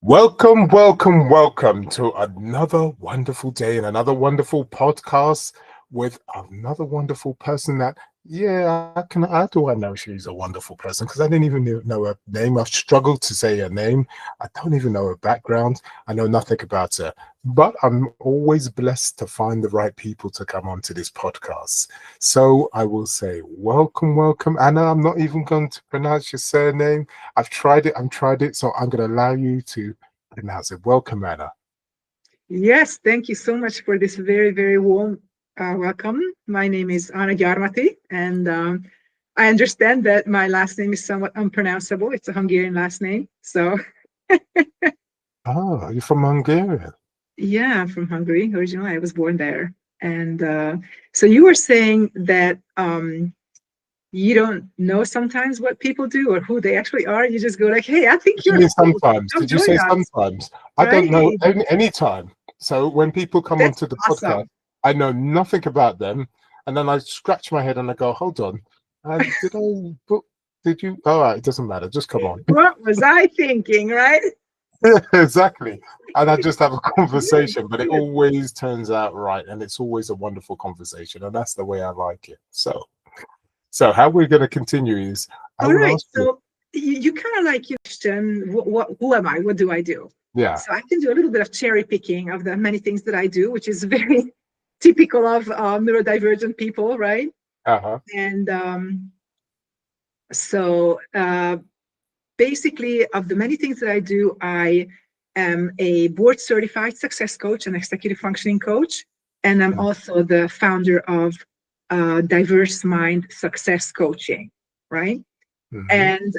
Welcome, welcome, welcome to another wonderful day and another wonderful podcast with another wonderful person that, how do I know she's a wonderful person? Because I didn't even know her name. I've struggled to say her name. I don't even know her background. I know nothing about her. But I'm always blessed to find the right people to come onto this podcast. So I will say, welcome, welcome, Anna. I'm not even going to pronounce your surname. I've tried it. So I'm going to allow you to pronounce it. Welcome, Anna. Yes, thank you so much for this very, very warm welcome. My name is Anna Gyarmathy, and I understand that my last name is somewhat unpronounceable. It's a Hungarian last name. So, Oh, you're from Hungary. yeah, I'm from Hungary originally. I was born there. And so you were saying that you don't know sometimes what people do or who they actually are. You just go like, hey, I think What do you you're mean cool. sometimes? Come Did you join say us, sometimes? I don't know right? any time. So when people come That's onto the podcast, awesome. I know nothing about them, and then I scratch my head and I go, "Hold on, did I book? Did you? All right, it doesn't matter. Just come on." What was I thinking, right? Exactly. And I just have a Good, conversation, but it good. always turns out right, and it's always a wonderful conversation, and that's the way I like it. So how we're going to continue is I All will right. ask you. So you kind of like you question, who am I? What do I do? Yeah. So I can do a little bit of cherry picking of the many things that I do, which is very typical of neurodivergent people, right? Uh-huh. And so basically, of the many things that I do, I am a board certified success coach and executive functioning coach. And I'm also the founder of Diverse Mind Success Coaching, right? Mm-hmm. And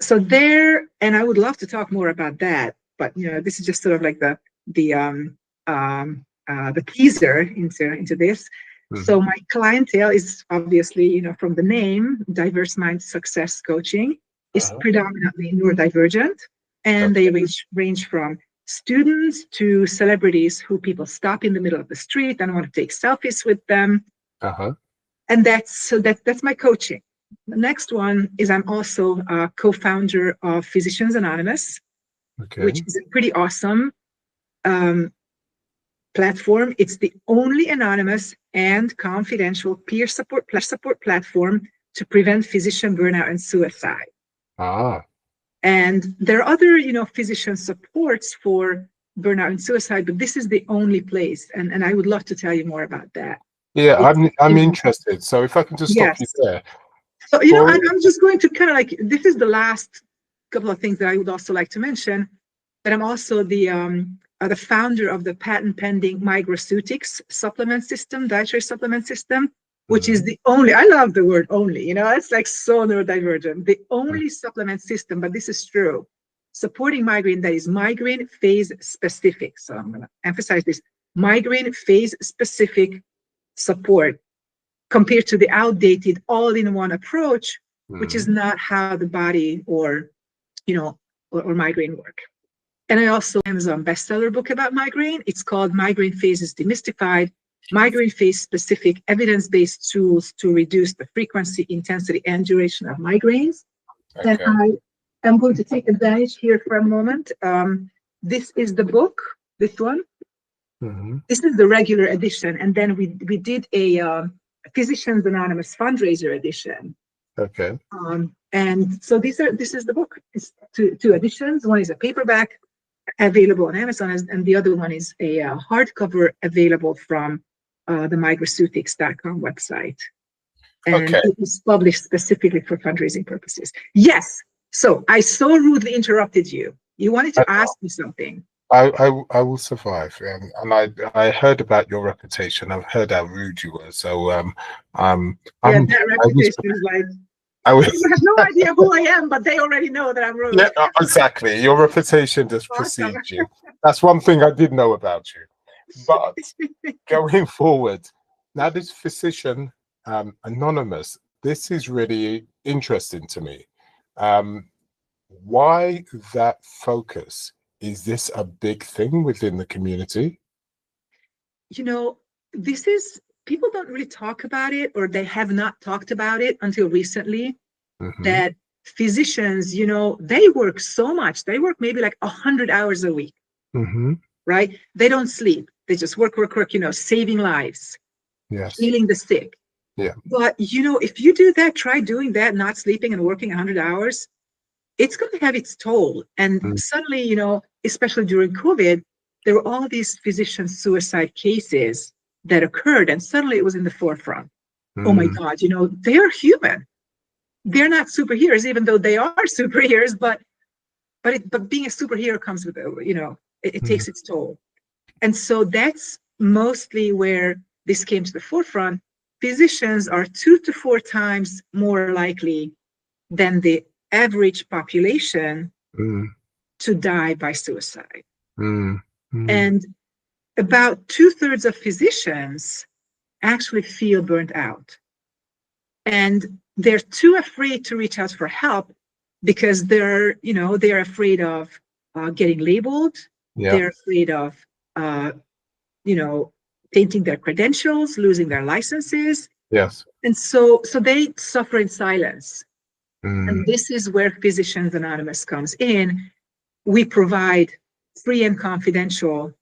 so there, and I would love to talk more about that, but this is just sort of like the teaser into this. Mm-hmm. So my clientele is obviously, from the name, Diverse Mind Success Coaching is Uh-huh. predominantly neurodivergent, and they Okay. range from students to celebrities who people stop in the middle of the street and want to take selfies with them. Uh-huh. And that's my coaching. The next one is I'm also a co-founder of Physicians Anonymous, Okay. which is a pretty awesome um, platform. It's the only anonymous and confidential peer support platform to prevent physician burnout and suicide. Ah. And there are other, physician supports for burnout and suicide, but this is the only place. And I would love to tell you more about that. Yeah, It's, I'm interested. So if I can just stop you yes. there. So, For I'm just going to kind of like, this is the last couple of things that I would also like to mention, that I'm also the founder of the patent pending Migraceutics supplement system, dietary supplement system, which is Mhm. the only, I love the word only, it's like so neurodivergent, the only supplement system, but this is true, supporting migraine that is migraine phase specific. So I'm going to emphasize this, migraine phase specific support compared to the outdated all-in-one approach, which is Mhm. not how the body or migraine work. And I also have an Amazon bestseller book about migraine. It's called Migraine Phases Demystified, Migraine Phase Specific Evidence-Based Tools to Reduce the Frequency, Intensity, and Duration of Migraines. And Okay. I am going to take advantage here for a moment. This is the book, this one. Mhm. This is the regular edition. And then we did a Physicians Anonymous fundraiser edition. Okay. And so this is the book. It's two editions. One is a paperback available on Amazon, and the other one is a hardcover available from the migraceutics.com website. And Okay. it was published specifically for fundraising purposes. Yes. So I so rudely interrupted you. You wanted I to ask me something. I will survive. And I heard about your reputation. I've heard how rude you were. So um Yeah, I'm that I was reputation is like, I was people have no idea who I am, but they already know that I'm rude. yeah, exactly. Your reputation just Awesome. precedes you. That's one thing I did know about you. But going forward, now this physician anonymous, this is really interesting to me. Um, why that focus? Is this a big thing within the community? you know, this is, people don't really talk about it, or they have not talked about it until recently, Hmm. that physicians, they work so much. They work maybe like 100 hours a week, right? They don't sleep. They just work, saving lives, Yes. healing the sick. Yeah. But, if you do that, try doing that, not sleeping and working 100 hours, it's going to have its toll. And suddenly, especially during COVID, there were all these physician suicide cases that occurred, and suddenly it was in the forefront. Oh my God, they're human. They're not superheroes, even though they are superheroes, but being a superhero comes with, it takes its toll. And so that's mostly where this came to the forefront. Physicians are 2 to 4 times more likely than the average population to die by suicide. And about 2/3 of physicians actually feel burnt out. And they're too afraid to reach out for help because they're afraid of getting labeled. Yeah. They're afraid of, tainting their credentials, losing their licenses. Yes. And so they suffer in silence. And this is where Physicians Anonymous comes in. We provide free and confidential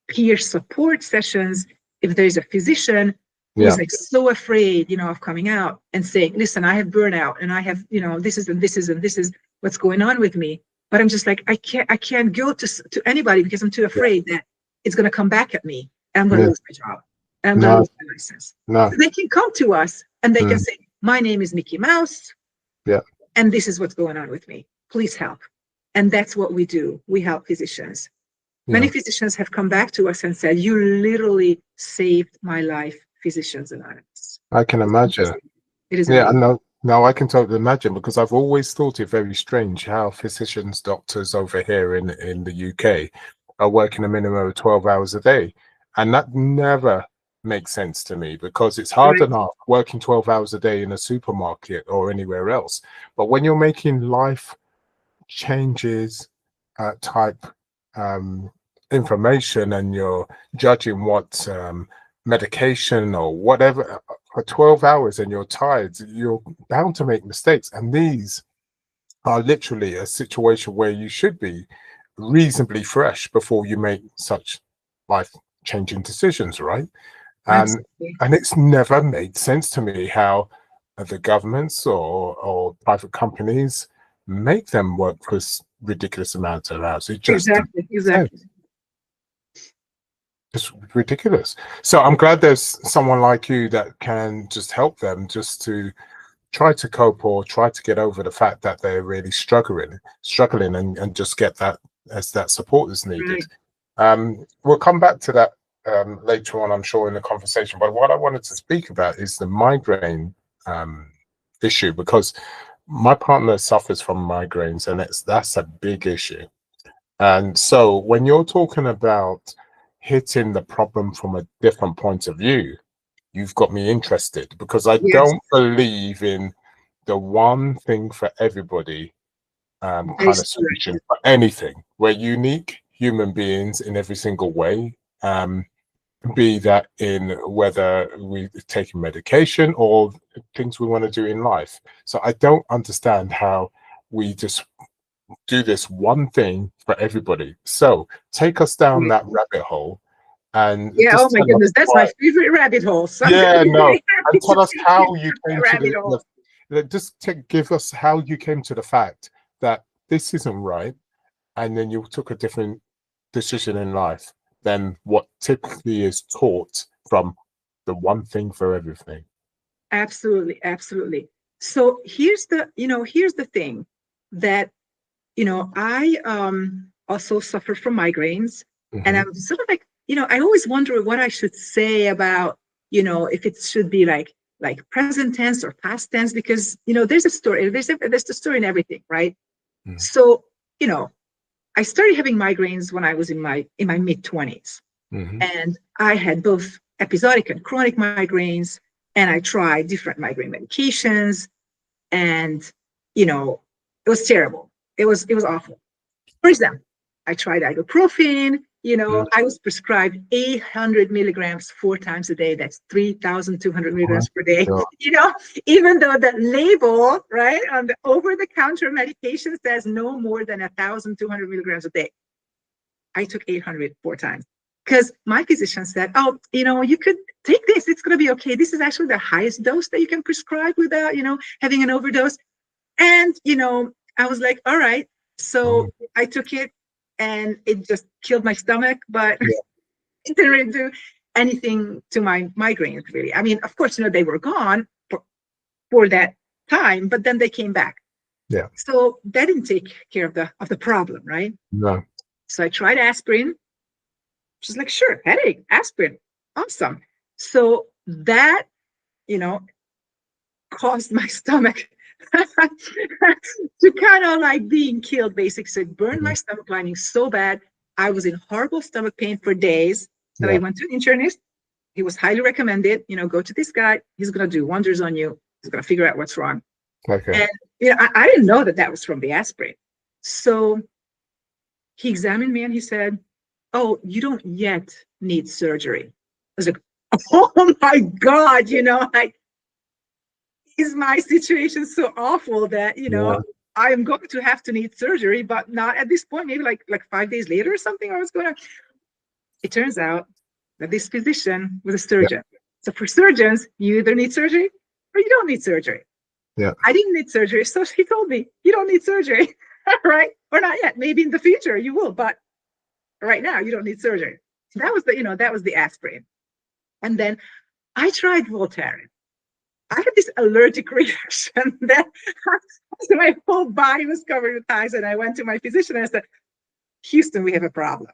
peer support sessions. If there's a physician who's like so afraid, of coming out and saying, listen, I have burnout and I have, this is and this is and this is what's going on with me. But I'm just like, I can't go to anybody because I'm too afraid that it's going to come back at me and I'm going to lose my job and I'm going to lose my license. So they can come to us and they can say, my name is Mickey Mouse. Yeah. And this is what's going on with me. Please help. And that's what we do. We help physicians. Many physicians have come back to us and said, you literally saved my life, Physicians Anonymous. I can imagine. It is Yeah, I amazing. know. No, I can totally imagine because I've always thought it very strange how physicians, doctors over here in the UK are working a minimum of 12 hours a day. And that never makes sense to me because it's hard enough working 12 hours a day in a supermarket or anywhere else. But when you're making life changes type information and you're judging what medication or whatever for 12 hours and you're tired, you're bound to make mistakes. And these are literally a situation where you should be reasonably fresh before you make such life-changing decisions, right? And it's never made sense to me how the governments or private companies make them work for ridiculous amounts of hours. It just Exactly. it's ridiculous. So I'm glad there's someone like you that can just help them just to try to cope or try to get over the fact that they're really struggling and just get that as that support is needed. We'll come back to that later on, I'm sure, in the conversation. But what I wanted to speak about is the migraine issue, because my partner suffers from migraines and that's a big issue. And so when you're talking about hitting the problem from a different point of view, you've got me interested, because I don't believe in the one thing for everybody kind of solution for anything. We're unique human beings in every single way, be that in whether we're taking medication or things we want to do in life. So I don't understand how we just do this one thing for everybody. So take us down that rabbit hole and Oh just my tell us goodness, that's my favorite rabbit hole. So yeah, no, and tell us how you came to rabbit hole. give us how you came to the fact that this isn't right, and then you took a different decision in life than what typically is taught from the one thing for everything. Absolutely. So here's the thing that I also suffer from migraines, and I'm sort of like, I always wonder what I should say about, if it should be like present tense or past tense, because there's a story, there's the story in everything, right? So I started having migraines when I was in my mid-20s, and I had both episodic and chronic migraines, and I tried different migraine medications, and it was terrible. It was awful. For example, I tried ibuprofen, You know, I was prescribed 800 milligrams 4 times a day. That's 3,200 milligrams per day. Yeah. You know, even though the label, right, on the over-the-counter medication says no more than 1,200 milligrams a day. I took 800 4 times because my physician said, oh, you know, you could take this. It's going to be okay. This is actually the highest dose that you can prescribe without, you know, having an overdose. And, you know, I was like, all right. So I took it and it just killed my stomach, but Yeah. it didn't really do anything to my migraines, really. I mean, of course, you know, they were gone for that time, but then they came back. Yeah. So that didn't take care of the problem, right? No. So I tried aspirin. She's like, sure, headache, aspirin, awesome. So that, you know, caused my stomach to kind of like being killed, basically. So it burned my stomach lining so bad. I was in horrible stomach pain for days. So I went to an internist. He was highly recommended, you know, go to this guy. He's going to do wonders on you. He's going to figure out what's wrong. Okay. And, you know, I didn't know that was from the aspirin. So he examined me and he said, oh, you don't yet need surgery. I was like, oh my God, you know, like, is my situation so awful that, you know, I am going to have to need surgery, but not at this point, maybe like 5 days later or something. I was going to. It turns out that this physician was a surgeon. So for surgeons, you either need surgery or you don't need surgery. Yeah. I didn't need surgery. So he told me, you don't need surgery, right? Or not yet. Maybe in the future you will, but right now you don't need surgery. So that was the, you know, that was the aspirin. And then I tried Voltaren. I had this allergic reaction that my whole body was covered with ties. And I went to my physician and I said, Houston, we have a problem.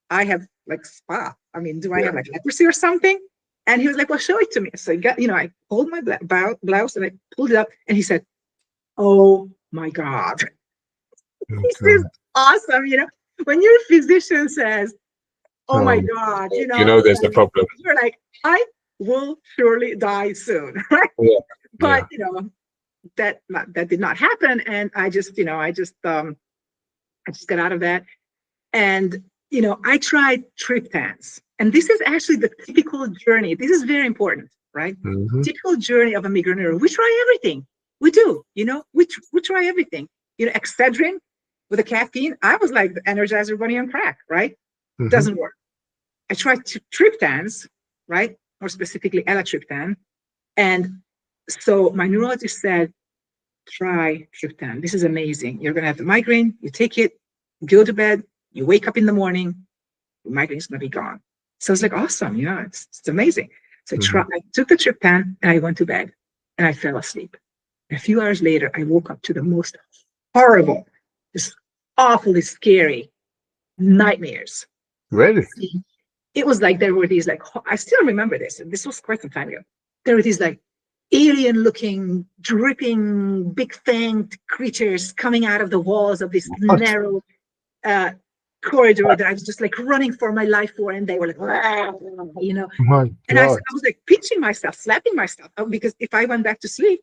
I have like spa. I mean, do I have like leprosy or something? And he was like, well, show it to me. So I pulled my blouse and I pulled it up and he said, oh my God. This is awesome. You know, when your physician says, oh my God, you know there's a problem. You're like, I will surely die soon. Right? Yeah. But, you know, that did not happen. And I just got out of that. And, you know, I tried triptans. And this is actually the typical journey. This is very important, right? Typical journey of a migraineur. We try everything. We do, you know, we try everything. You know, Excedrin with the caffeine. I was like the Energizer bunny on crack, right? Doesn't work. I tried triptans, right? More specifically, elatriptan. And so my neurologist said, try triptan. This is amazing. You're going to have the migraine. You take it, go to bed. You wake up in the morning, your migraine is going to be gone. So it's like, awesome. You know, it's amazing. So I took the triptan and I went to bed and I fell asleep. A few hours later, I woke up to the most horrible, just awfully scary nightmares. Really? It was like there were these like, I still remember this, and this was quite some time ago. There were these like alien looking, dripping, big fanged creatures coming out of the walls of this narrow corridor that I was just like running for my life for, and they were like, you know, and I was like pinching myself, slapping myself, because if I went back to sleep,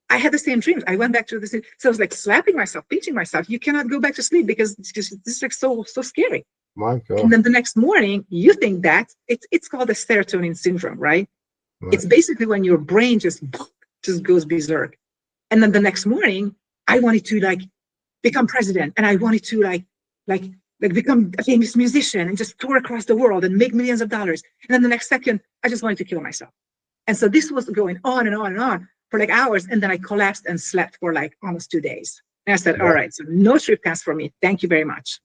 I had the same dreams. I went back to the sleep. So I was like slapping myself, pinching myself. You cannot go back to sleep because this is like so scary. My God. And then the next morning, you think that it's called the serotonin syndrome, right? It's basically when your brain just goes berserk. And then the next morning, I wanted to like become president, and I wanted to like become a famous musician and just tour across the world and make millions of dollars. And then the next second, I just wanted to kill myself. And so this was going on and on and on for like hours. And then I collapsed and slept for like almost 2 days. And I said, all right, so no triptans for me. Thank you very much.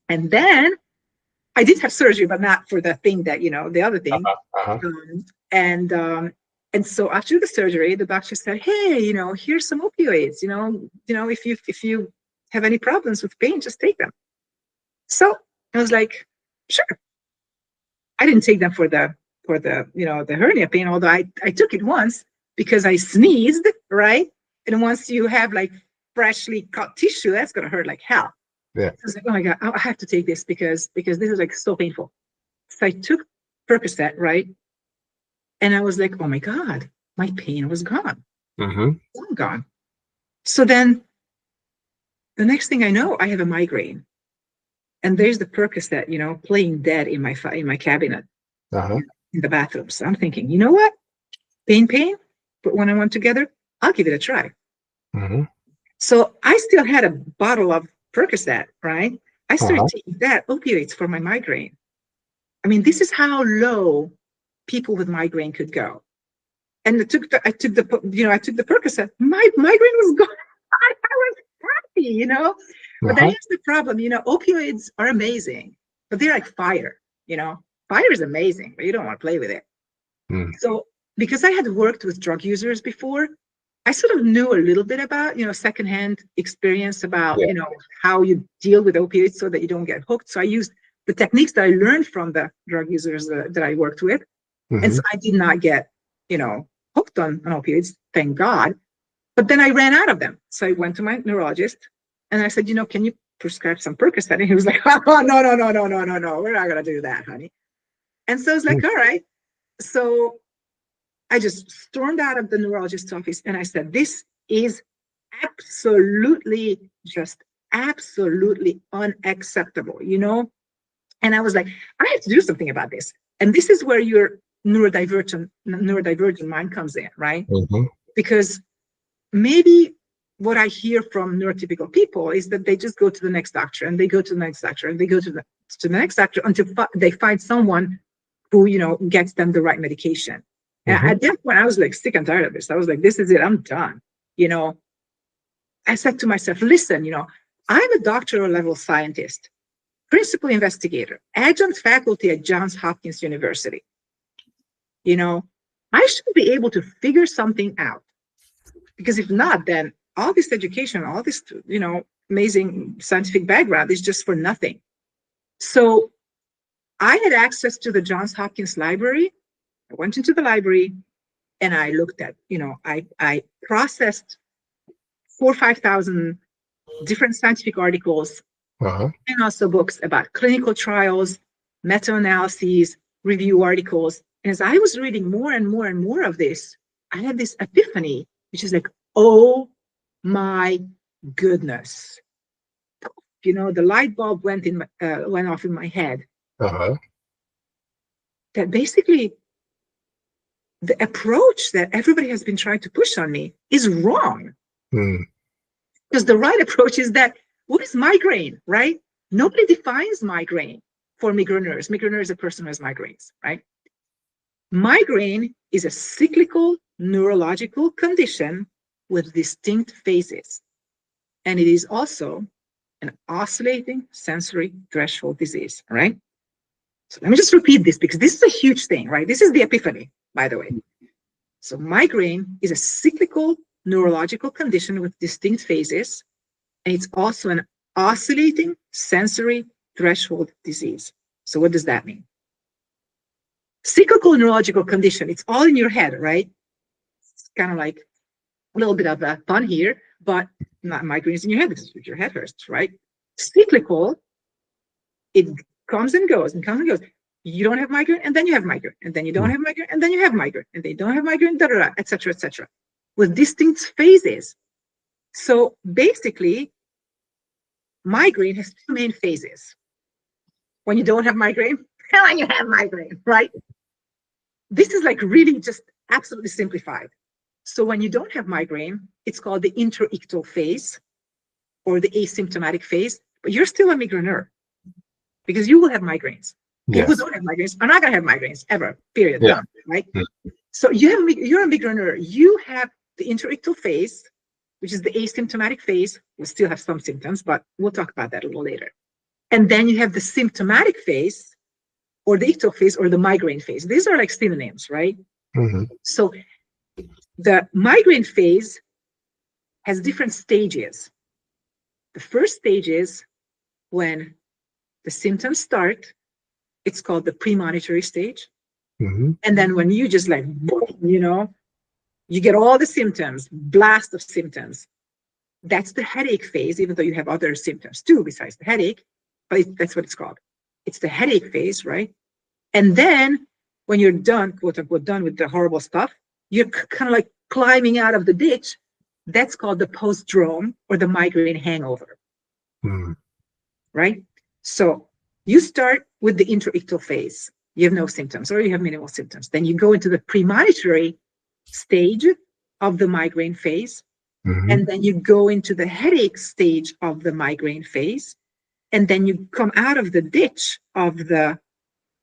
And then I did have surgery, but not for the thing that, you know, the other thing. And so after the surgery, the doctor said, hey, you know, here's some opioids, you know, if you have any problems with pain, just take them. So I was like, sure. I didn't take them for the you know, the hernia pain, although I took it once because I sneezed, right? And once you have like freshly cut tissue, that's gonna hurt like hell. Yeah. So I was like, oh my God, I have to take this because this is like so painful. So I took Percocet, right? And I was like, oh my God, my pain was gone. Gone. So then the next thing I know, I have a migraine. And there's the Percocet, you know, playing dead in my cabinet Uh-huh. in the bathroom. So I'm thinking, you know what? Pain, put one and one together. I'll give it a try. Mm-hmm. So I still had a bottle of Percocet, right? I started Uh-huh. taking that opioids for my migraine. I mean, this is how low people with migraine could go. And I took the Percocet. My migraine was gone. I was happy, you know. But then Uh-huh. here's the problem, you know, opioids are amazing, but they're like fire, you know. Fire is amazing, but you don't want to play with it. Mm. So because I had worked with drug users before, I sort of knew a little bit about, you know, secondhand experience about, Yeah. you know, how you deal with opioids so that you don't get hooked. So I used the techniques that I learned from the drug users that I worked with. And Mm-hmm. so I did not get, you know, hooked on opioids, thank God. But then I ran out of them. So I went to my neurologist and I said, you know, can you prescribe some Percocet? And he was like, oh, no. We're not going to do that, honey. And so I was like, all right. So I just stormed out of the neurologist's office and I said, this is absolutely, just absolutely unacceptable, you know? And I was like, I have to do something about this. And this is where your neurodivergent mind comes in, right? Mm-hmm. Because maybe what I hear from neurotypical people is that they just go to the next doctor and they go to the next doctor and they go to the next doctor until they find someone who, you know, gets them the right medication. And Mm-hmm. at that point, I was like sick and tired of this. I was like, this is it. I'm done. You know, I said to myself, listen, you know, I'm a doctoral level scientist, principal investigator, adjunct faculty at Johns Hopkins University. You know, I should be able to figure something out. Because if not, then all this education, all this, you know, amazing scientific background is just for nothing. So I had access to the Johns Hopkins library. I went into the library and I looked at, you know, I processed 4,000 or 5,000 different scientific articles Uh-huh. and also books about clinical trials, meta-analyses, review articles. And as I was reading more and more and more of this, I had this epiphany, which is like, oh my goodness. You know, the light bulb went off in my head Uh-huh. that basically the approach that everybody has been trying to push on me is wrong. Mm. Because the right approach is that what is migraine, right? Nobody defines migraine for migraineurs. Migraineur is a person who has migraines, right? Migraine is a cyclical neurological condition with distinct phases. And it is also an oscillating sensory threshold disease, all right? So let me just repeat this because this is a huge thing, right? This is the epiphany, by the way. So migraine is a cyclical neurological condition with distinct phases, and it's also an oscillating sensory threshold disease. So what does that mean? Cyclical neurological condition, it's all in your head, right? It's kind of like a little bit of a pun here, but not migraine is in your head because your head hurts, right? Cyclical, it comes and goes and comes and goes. You don't have migraine, and then you have migraine, and then you don't have migraine, and then you have migraine, and they don't have migraine, etc., etc., with distinct phases. So basically, migraine has two main phases. When you don't have migraine, and when you have migraine, right? This is like really just absolutely simplified. So when you don't have migraine, it's called the interictal phase or the asymptomatic phase, but you're still a migraineur because you will have migraines. People who Yes. don't have migraines are not going to have migraines ever, period, Yeah. done, right? Mm. So you're a migraineur. You have the interictal phase, which is the asymptomatic phase. We still have some symptoms, but we'll talk about that a little later. And then you have the symptomatic phase or the ictal phase or the migraine phase. These are like synonyms, right? Mm-hmm. So the migraine phase has different stages. The first stage is when the symptoms start. It's called the premonitory stage. Mm-hmm. And then when you just like, you know, you get all the symptoms, blast of symptoms. That's the headache phase, even though you have other symptoms too besides the headache, but that's what it's called. It's the headache phase, right? And then when you're done, quote unquote, done with the horrible stuff, you're kind of like climbing out of the ditch. That's called the postdrome or the migraine hangover, Mm. right? So you start with the intra-ictal phase. You have no symptoms or you have minimal symptoms. Then you go into the premonitory stage of the migraine phase. Mm-hmm. And then you go into the headache stage of the migraine phase. And then you come out of the ditch of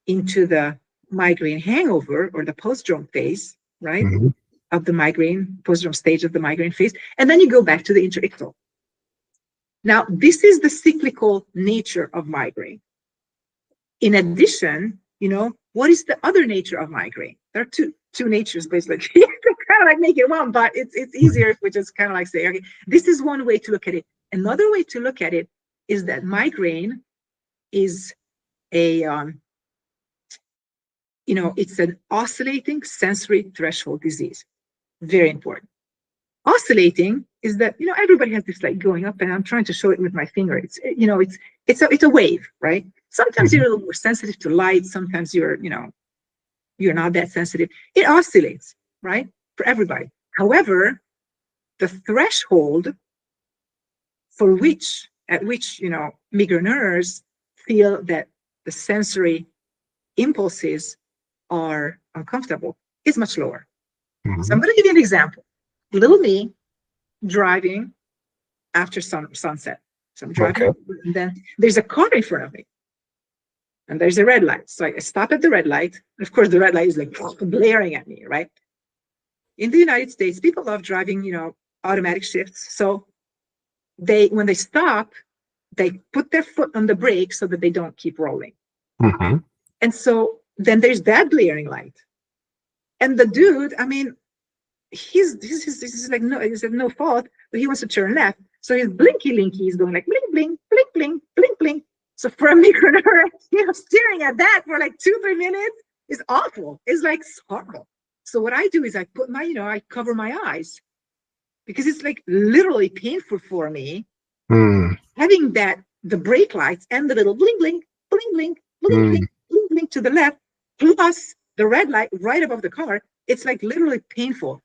into the migraine hangover or the postdrome phase, right? Mm-hmm. Of the migraine, postdrome stage of the migraine phase. And then you go back to the intra-ictal. Now, this is the cyclical nature of migraine. In addition, what is the other nature of migraine? There are two natures, basically. You can kind of like make it one, but it's easier if we just kind of like say, okay, this is one way to look at it. Another way to look at it is that migraine is a, it's an oscillating sensory threshold disease. Very important. Oscillating is that, everybody has this like going up, and I'm trying to show it with my finger. It's a wave, right? Sometimes Mm-hmm. you're a little more sensitive to light. Sometimes you're not that sensitive. It oscillates, right? For everybody. However, the threshold at which, migraineurs feel that the sensory impulses are uncomfortable is much lower. So I'm going to give you an example. Little me driving after sunset. So I'm driving, Okay. and then there's a car in front of me, and there's a red light. So I stop at the red light. Of course, the red light is like blaring at me, right? In the United States, people love driving, automatic shifts. So when they stop, they put their foot on the brake so that they don't keep rolling. Mm-hmm. And so then there's that blaring light. And the dude, I mean, he's like, no, he's no fault, but he wants to turn left. So his blinky linky is going like bling, bling, bling, bling, bling, bling. So for a migraineur, staring at that for like 2-3 minutes is awful. It's like horrible. So what I do is I put I cover my eyes because it's like literally painful for me having the brake lights and the little bling, bling, bling, bling, bling, bling, bling, bling to the left, plus the red light right above the car. It's like literally painful.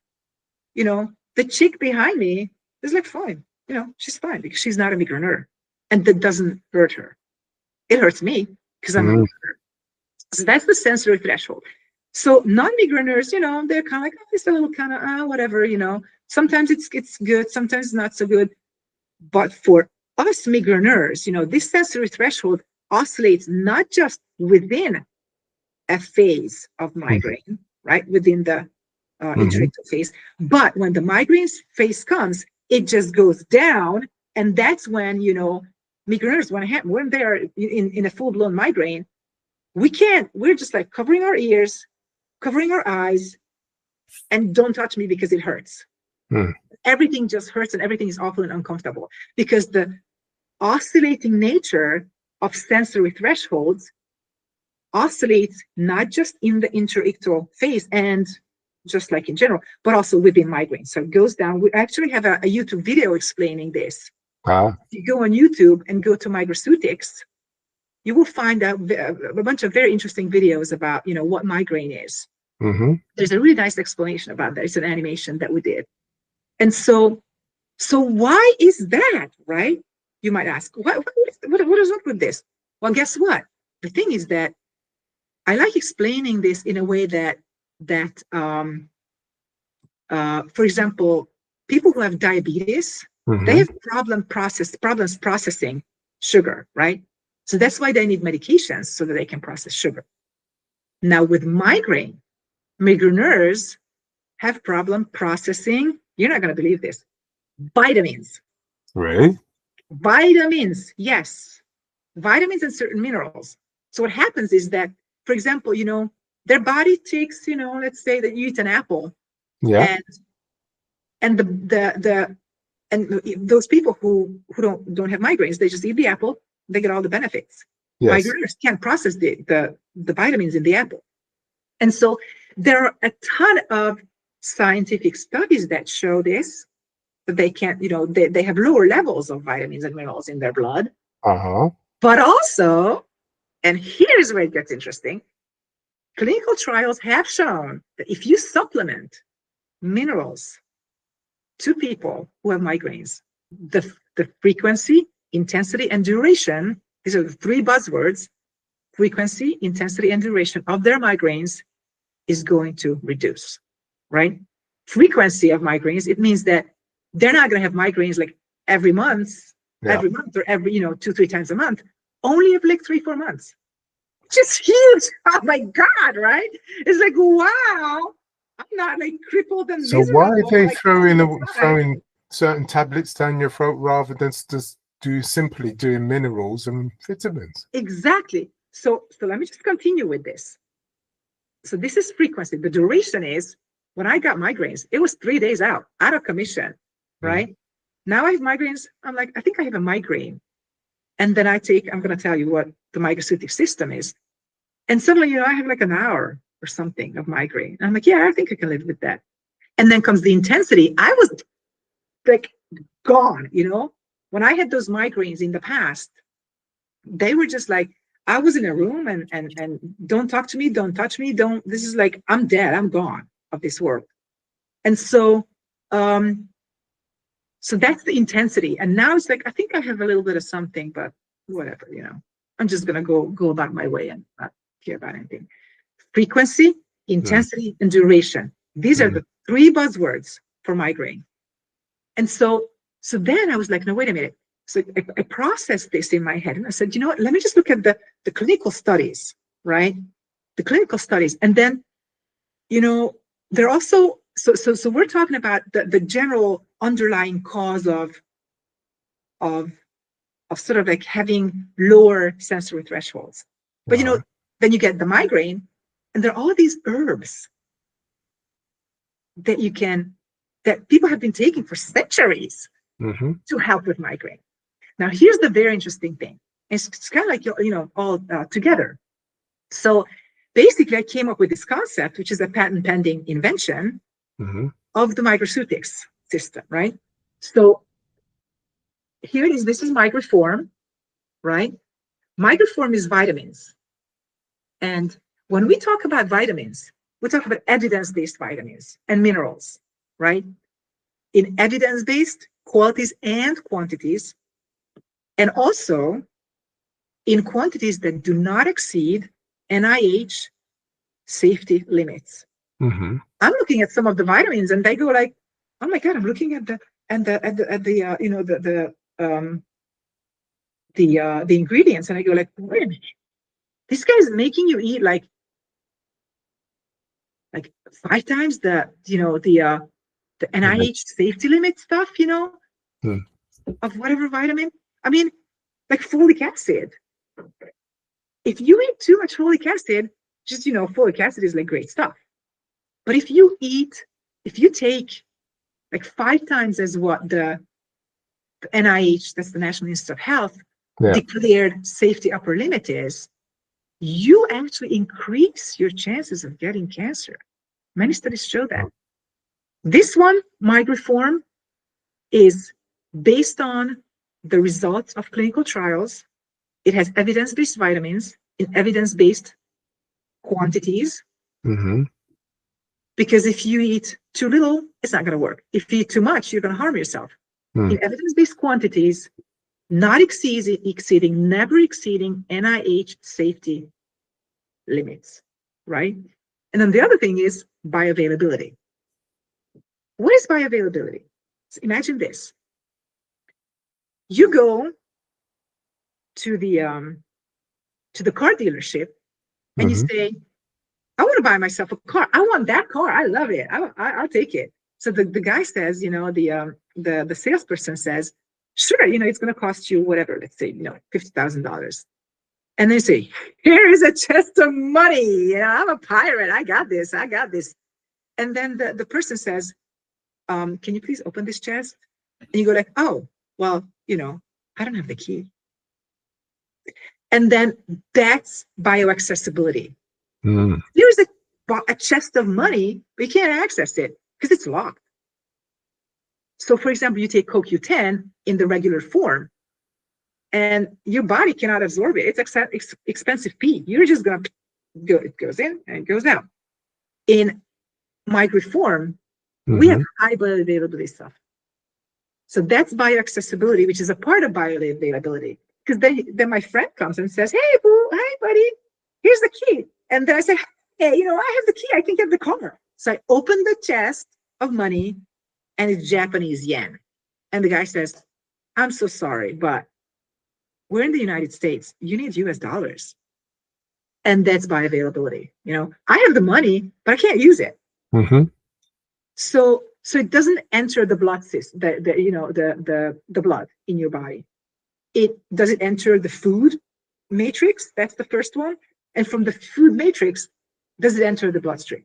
The chick behind me is like fine. She's fine because she's not a migraineur, and that doesn't hurt her. It hurts me because I'm a migraineur. So that's the sensory threshold. So non-migraineurs, they're kind of like, oh, it's a little kind of whatever. Sometimes it's good, sometimes it's not so good. But for us migraineurs, this sensory threshold oscillates not just within a phase of migraine, right? Within the intra-ictal phase. But when the migraine phase comes, it just goes down. And that's when, migraineurs, when they are in a full-blown migraine, we're just like covering our ears, covering our eyes, and don't touch me because it hurts. Everything just hurts and everything is awful and uncomfortable because the oscillating nature of sensory thresholds oscillates not just in the intra-ictal phase and just like in general, but also within migraine. So it goes down. We actually have a YouTube video explaining this. If you go on YouTube and go to Migraceutics, you will find a bunch of very interesting videos about, what migraine is. There's a really nice explanation about that. It's an animation that we did. And so why is that, right? You might ask, what is up with this? Well, guess what? The thing is that I like explaining this in a way that for example, people who have diabetes, they have problems processing sugar, right? So that's why they need medications so that they can process sugar. Now with migraineurs have problem processing, you're not going to believe this, vitamins. Really? Vitamins, yes. Vitamins and certain minerals. So what happens is that, for example, their body takes, let's say that you eat an apple. Yeah. And those people who don't have migraines, they just eat the apple, they get all the benefits. Yes. Migraineurs can't process the vitamins in the apple. And so there are a ton of scientific studies that show this, that they can't, they have lower levels of vitamins and minerals in their blood. But also, and here's where it gets interesting, clinical trials have shown that if you supplement minerals to people who have migraines, the frequency, intensity, and duration these are the three buzzwords, frequency, intensity, and duration of their migraines is going to reduce, right? Frequency of migraines, it means that they're not going to have migraines like every month or every, 2-3 times a month, only every like 3-4 months. Just huge. Oh my God, right? It's like, wow, I'm not like crippled and So why are they like, throwing certain tablets down your throat rather than just simply doing minerals and vitamins? Exactly. So let me just continue with this. So this is frequency. The duration is, when I got migraines, it was 3 days out of commission, right? Now I have migraines. I'm like, I think I have a migraine. And then I'm going to tell you what the microcystic system is. And suddenly, I have like an hour or something of migraine. And I'm like, yeah, I think I can live with that. And then comes the intensity. I was like gone, When I had those migraines in the past, they were just like, I was in a room and don't talk to me, don't touch me, this is like, I'm dead, I'm gone of this world. And so that's the intensity. And now it's like, I think I have a little bit of something, but whatever, I'm just gonna go about my way and not care about anything. Frequency, intensity, and duration. These are the three buzzwords for migraine. And so then I was like, no, wait a minute. So I processed this in my head and I said, you know what, let me just look at the clinical studies, right? The clinical studies. And then, they're also, so we're talking about the general underlying cause of sort of like having lower sensory thresholds. But, then you get the migraine and there are all these herbs that people have been taking for centuries to help with migraine. Now, here's the very interesting thing. It's kind of like, all together. So basically, I came up with this concept, which is a patent pending invention of the microceutics system, right? So here it is. This is microform, right? Microform is vitamins. And when we talk about vitamins, we talk about evidence-based vitamins and minerals, right? In evidence-based qualities and quantities, and also in quantities that do not exceed NIH safety limits. I'm looking at some of the vitamins, and they go like, "Oh my God!" I'm looking at the ingredients, and I go like, "Wait a minute, this guy's making you eat like 5 times the NIH safety limit stuff, of whatever vitamin. I mean, like folic acid. If you eat too much folic acid, just, folic acid is like great stuff. But if you take like 5 times as what the NIH, that's the National Institute of Health, declared safety upper limit is, you actually increase your chances of getting cancer. Many studies show that. This one, microform, is based on the results of clinical trials. It has evidence-based vitamins in evidence-based quantities. Because if you eat too little, it's not going to work. If you eat too much, you're going to harm yourself. In evidence-based quantities, not exceeding, never exceeding NIH safety limits, right? And then the other thing is bioavailability. What is bioavailability? So imagine this. You go to the car dealership and you say, I want to buy myself a car. I want that car. I love it. I'll take it. So the guy says, the salesperson says, sure, it's going to cost you whatever, let's say, $50,000. And they say, here is a chest of money. I'm a pirate. I got this. And then the person says, can you please open this chest? And you go like, oh, well, I don't have the key. And then that's bioaccessibility. Here's a chest of money, but you can't access it because it's locked. So, for example, you take CoQ10 in the regular form, and your body cannot absorb it. It's expensive pee. You're just going to go, it goes in and it goes out. In microform, we have high bioavailability stuff. So that's bioaccessibility, which is a part of bioavailability. because then my friend comes and says, "Hey, boo, hi, buddy, here's the key." And then I said, "Hey, I have the key. I can get the car." So I opened the chest of money, and it's Japanese yen. And the guy says, "I'm so sorry, but we're in the United States. You need US dollars." And that's by availability. I have the money, but I can't use it. Mm-hmm. So it doesn't enter the blood system, the blood in your body. It doesn't enter the food matrix. That's the first one. And from the food matrix, does it enter the bloodstream?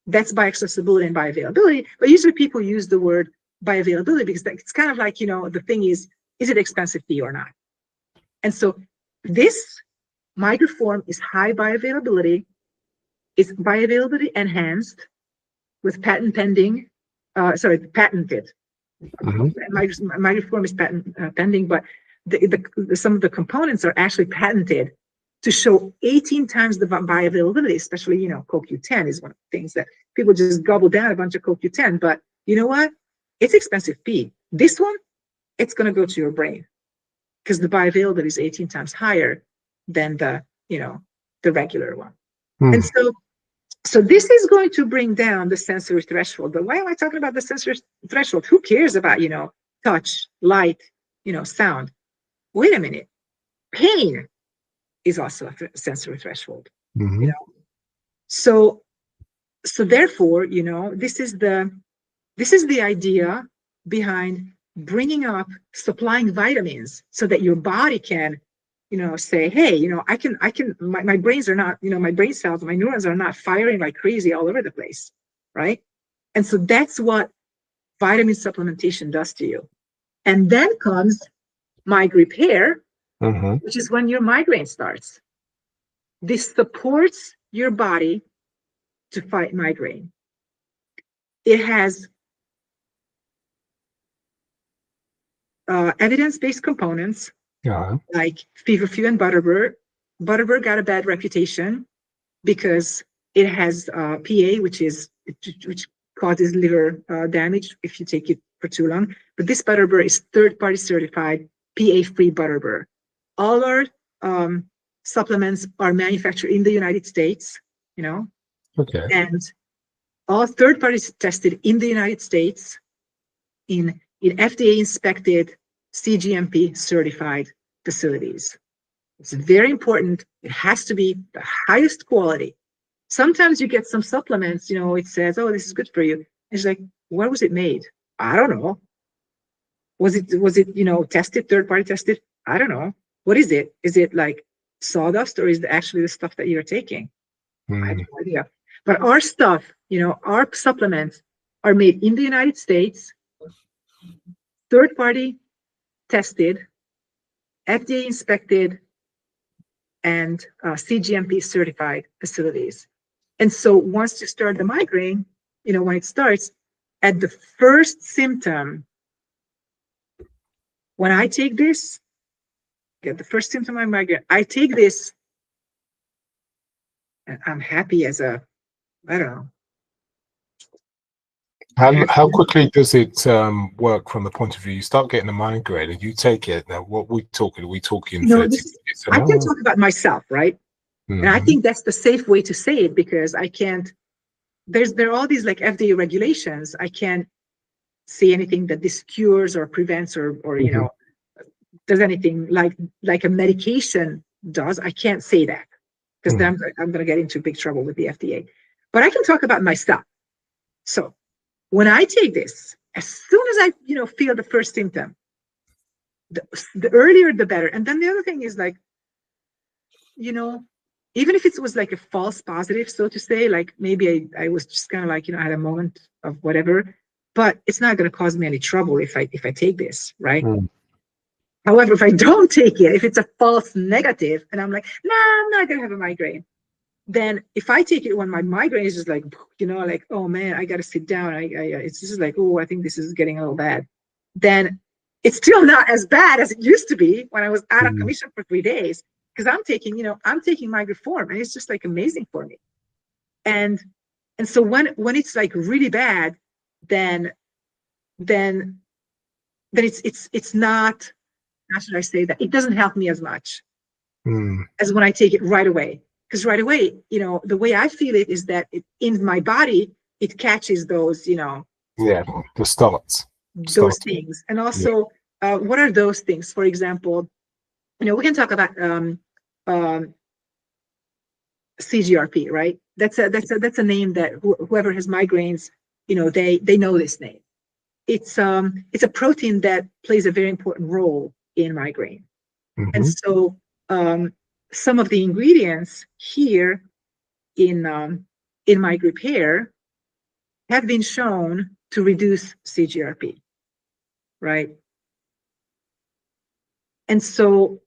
That's by accessibility and by availability. But usually people use the word by availability because it's kind of like, the thing is it expensive to you or not? And so this microform is high bioavailability. It's bioavailability enhanced with patent pending, patented. Microform is patent pending, but some of the components are actually patented to show 18 times the bioavailability, especially, CoQ10 is one of the things that people just gobble down a bunch of CoQ10. But you know what? It's expensive feed. This one, it's going to go to your brain because the bioavailability is 18 times higher than the regular one. And so this is going to bring down the sensory threshold. But why am I talking about the sensory threshold? Who cares about, touch, light, sound? Wait a minute. Pain is also a sensory threshold. Mm-hmm. So therefore, this is the idea behind bringing up supplying vitamins so that your body can say, hey, my brains are not, my brain cells, my neurons are not firing like crazy all over the place, right? And so that's what vitamin supplementation does to you. And then comes migraine repair, which is when your migraine starts. This supports your body to fight migraine. It has evidence-based components like feverfew and butterbur. Butterbur got a bad reputation because it has PA, which causes liver damage if you take it for too long. But this butterbur is third-party certified, PA-free butterbur. All our supplements are manufactured in the United States, Okay. and all third parties tested in the United States in FDA inspected, CGMP certified facilities. It's very important. It has to be the highest quality. Sometimes you get some supplements, it says, oh, this is good for you. It's like, where was it made? I don't know. Was it tested, third party tested? I don't know. What is it? Is it like sawdust or is it actually the stuff that you're taking? I have no idea. But our stuff, our supplements are made in the United States, third party tested, FDA inspected, and CGMP certified facilities. And so once you start the migraine, when it starts, at the first symptom, when I take this, get the first symptom of migraine, I take this, and I'm happy as I don't know. How quickly does it work from the point of view? You start getting a migraine and you take it. Now, what we talking? Are we talking 30 minutes an I hour? can talk about myself, right? And I think that's the safe way to say it because I can't. There are all these like FDA regulations. I can't say anything that this cures or prevents or does anything like a medication does. I can't say that because then I'm going to get into big trouble with the FDA. But I can talk about myself. So when I take this, as soon as I feel the first symptom, the earlier the better. And then the other thing is like, even if it was like a false positive, so to say, like maybe I was just kind of like, I had a moment of whatever, but it's not going to cause me any trouble if I take this, right? However, if I don't take it, if it's a false negative and I'm like, nah, I'm not going to have a migraine, then if I take it when my migraine is just like, like, oh man, I got to sit down. It's just like, oh, I think this is getting a little bad. Then it's still not as bad as it used to be when I was out of commission for 3 days. Because I'm taking Migraform, and it's just like amazing for me. And so when it's like really bad, then it's not how should I say that? It doesn't help me as much as when I take it right away. Because right away, the way I feel it is that in my body, it catches those, Yeah, the starts. those things. And Yeah. also, what are those things? For example, we can talk about CGRP, right? That's a name that whoever has migraines, they know this name. It's a protein that plays a very important role in migraine. And so some of the ingredients here in Migraine Repair have been shown to reduce CGRP, right? And so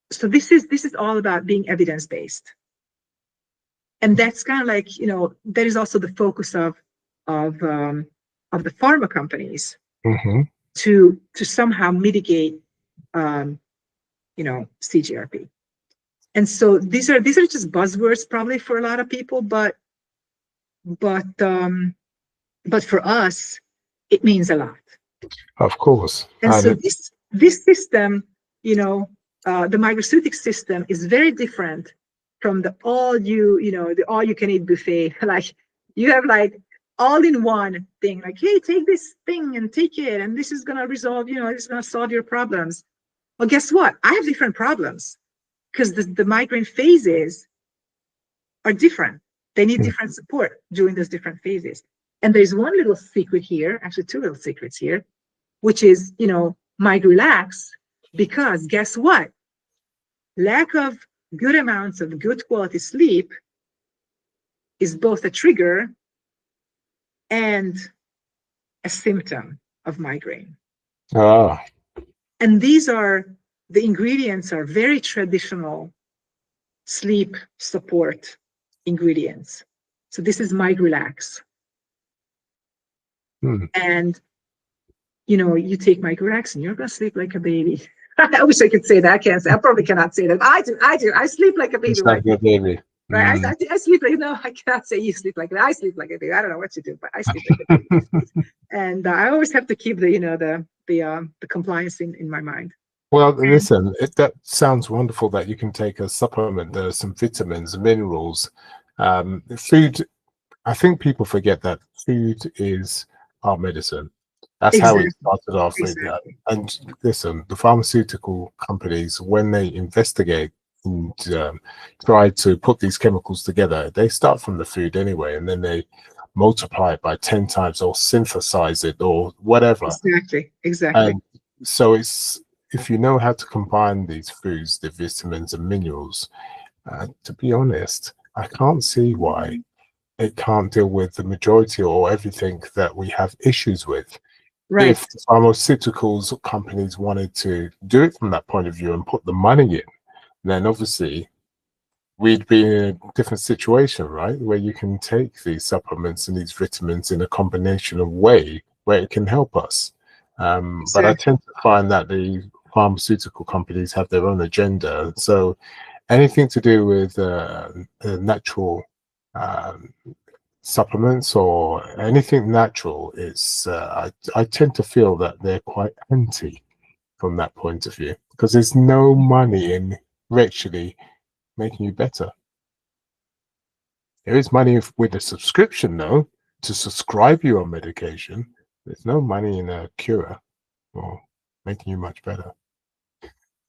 this is all about being evidence-based. And that's kind of like, that is also the focus of the pharma companies to somehow mitigate CGRP. And so these are just buzzwords probably for a lot of people, but for us, it means a lot. Of course. And so this system, the migraceutic system is very different from the all you can eat buffet. Like you have like all in one thing, like, hey, take this thing and take it, and this is gonna resolve, it's gonna solve your problems. Well, guess what? I have different problems because the migraine phases are different. They need different support during those different phases. And there's one little secret here, actually two little secrets here, which is, Migrelax, because guess what? Lack of good amounts of good quality sleep is both a trigger and a symptom of migraine. And the ingredients are very traditional sleep support ingredients. So this is Migrelax. And you take Migrelax and you're gonna sleep like a baby. I wish I could say that. I can't say. I probably cannot say that. I do. I sleep like a baby. It's like a baby. Right? I sleep like, no, I cannot say you sleep like that. I sleep like a baby. I don't know what you do, but I sleep like a baby. And I always have to keep the compliance in my mind. Well, listen, that sounds wonderful that you can take a supplement. There's some vitamins, minerals, food. I think people forget that food is our medicine. That's how it started off with. And listen, the pharmaceutical companies, when they investigate and try to put these chemicals together, they start from the food anyway, and then they multiply it by 10 times or synthesize it or whatever. Exactly. And so if you know how to combine these foods, the vitamins and minerals, to be honest, I can't see why it can't deal with the majority or everything that we have issues with. Right. If pharmaceuticals companies wanted to do it from that point of view and put the money in, then obviously we'd be in a different situation, right? Where you can take these supplements and these vitamins in a combination of way where it can help us. But I tend to find that the pharmaceutical companies have their own agenda. So anything to do with natural supplements or anything natural is I tend to feel that they're quite anti from that point of view, because there's no money in actually making you better. There is money with a subscription though, to subscribe you on medication. There's no money in a cure or making you much better.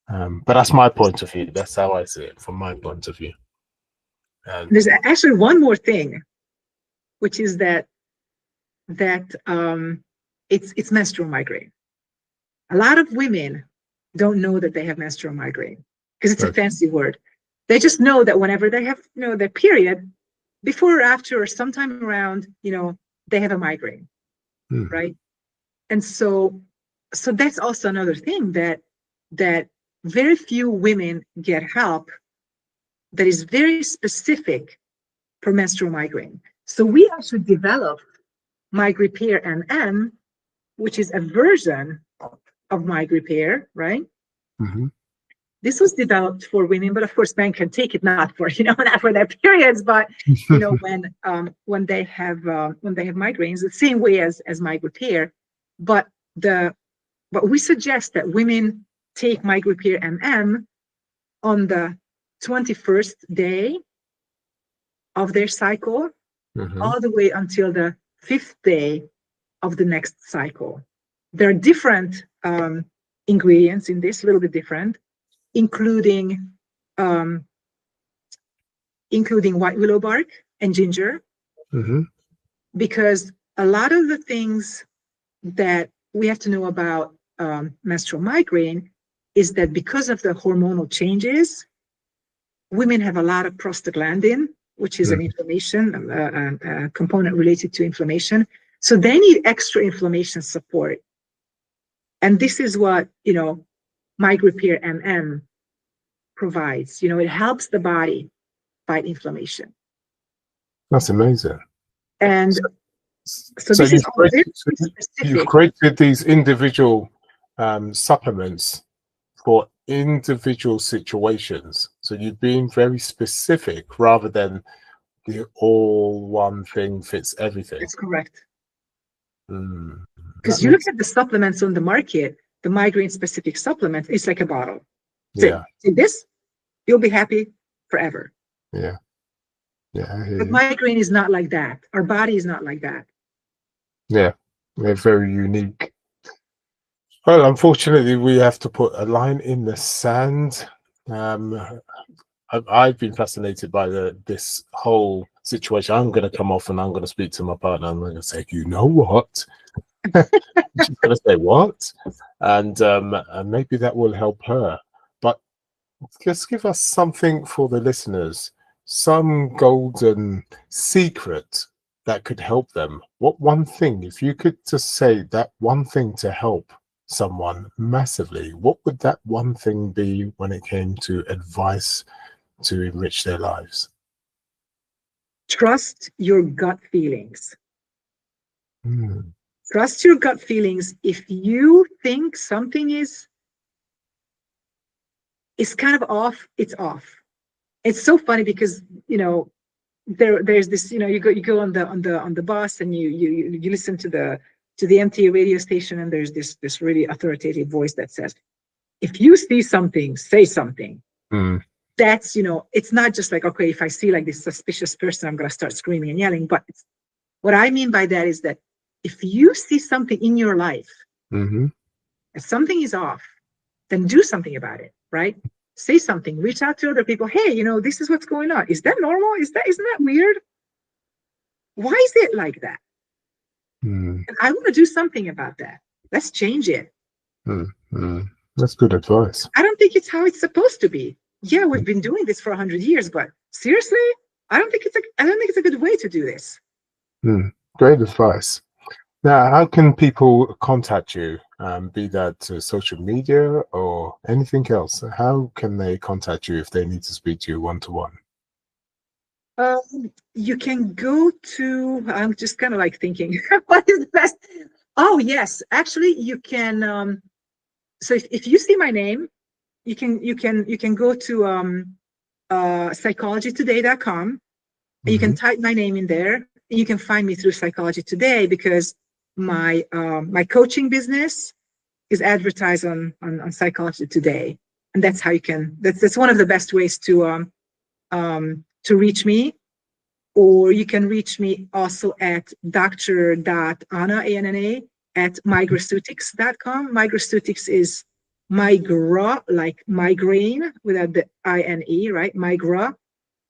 But that's my point of view. That's how I see it from my point of view. And there's actually one more thing, which is that it's menstrual migraine. A lot of women don't know that they have menstrual migraine because it's a fancy word. They just know that whenever they have their period, before or after or sometime around, they have a migraine, right? And so that's also another thing that very few women get help that is very specific for menstrual migraine. So we actually developed Migraine Repair NM, which is a version of Migraine Repair, right? This was developed for women, but of course, men can take it not for not for their periods, but when they have migraines, the same way as Migraine Repair. But we suggest that women take Migraine Repair MM on the 21st day of their cycle, all the way until the 5th day of the next cycle. There are different ingredients in this, a little bit different, including white willow bark and ginger, because a lot of the things that we have to know about menstrual migraine is that because of the hormonal changes, women have a lot of prostaglandin, which is an inflammation component related to inflammation. So they need extra inflammation support. And this is what, Migraine Repair MM provides. It helps the body fight inflammation. That's amazing. And so this is all very specific. You've created these individual supplements for individual situations. So you've been very specific rather than the all one thing fits everything. That's correct. Because you look at the supplements on the market, the migraine specific supplement, it's like a bottle. Yeah. So, this, you'll be happy forever. Yeah. Yeah. But migraine is not like that. Our body is not like that. Yeah. They're very unique. Well, unfortunately, we have to put a line in the sand. I've been fascinated by this whole situation. I'm going to come off and I'm going to speak to my partner. I'm going to say, you know what? She's going to say what? And maybe that will help her. But just give us something for the listeners, some golden secret that could help them. What one thing, if you could just say that one thing to help someone massively, what would that one thing be when it came to advice to enrich their lives? Trust your gut feelings. Trust your gut feelings. If you think something is kind of off, it's off. It's so funny because there's this, you go on the bus and you listen to the MTA radio station, and there's this really authoritative voice that says, if you see something, say something. That's, it's not just like, okay, if I see like this suspicious person, I'm going to start screaming and yelling. But what I mean by that is that if you see something in your life, if something is off, then do something about it, right? Say something, reach out to other people. Hey, this is what's going on. Is that normal? Isn't that weird? Why is it like that? And I want to do something about that. Let's change it. That's good advice. I don't think it's how it's supposed to be. Yeah, we've been doing this for 100 years, but seriously, I don't think it's a good way to do this. Great advice. Now, how can people contact you? Be that social media or anything else? How can they contact you if they need to speak to you one-to-one? You can go to, I'm just kind of like thinking, what is the best? Oh, yes, actually, you can. So if you see my name, you can go to psychologytoday.com, and you can type my name in there, and you can find me through Psychology Today, because my coaching business is advertised on Psychology Today, and that's how you can. That's one of the best ways to reach me. Or you can reach me also at dr.anna, A-N-N-A, at migraceutics.com. Migraceutics is migra, like migraine, without the I-N-E, right? Migra.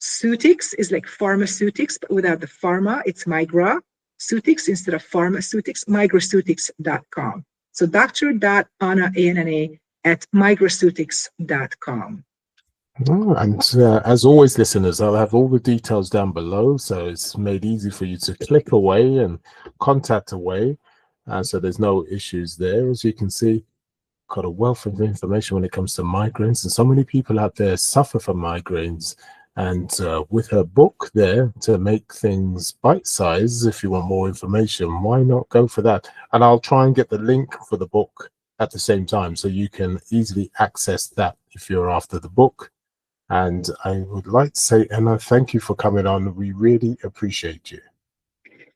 Ceutics is like pharmaceutics, but without the pharma, it's migra. Ceutics instead of pharmaceutics, migraceutics.com. So dr.anna, A-N-N-A, at migraceutics.com. And as always, listeners, I'll have all the details down below, so it's made easy for you to click away and contact away, so there's no issues there. As you can see, got a wealth of information when it comes to migraines, and so many people out there suffer from migraines. And with her book there to make things bite-sized, if you want more information, why not go for that? And I'll try and get the link for the book at the same time, so you can easily access that if you're after the book. And I would like to say, Anna, thank you for coming on. We really appreciate you.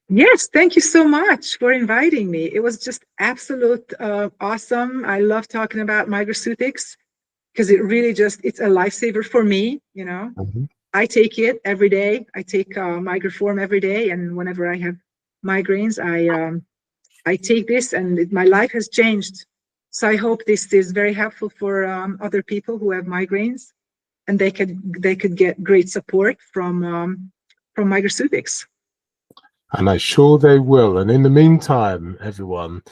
Yes, thank you so much for inviting me. It was just absolute awesome. I love talking about migraceutics because it really just it's a lifesaver for me, you know. Mhm. I take it every day. I take Migraform every day, and whenever I have migraines, I take this, and my life has changed. So I hope this is very helpful for other people who have migraines, and they could get great support from migraceutics. And I'm sure they will. And in the meantime, everyone,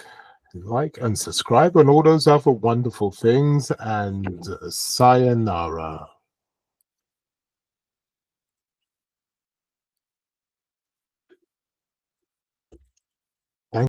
like and subscribe and all those other wonderful things. And sayonara.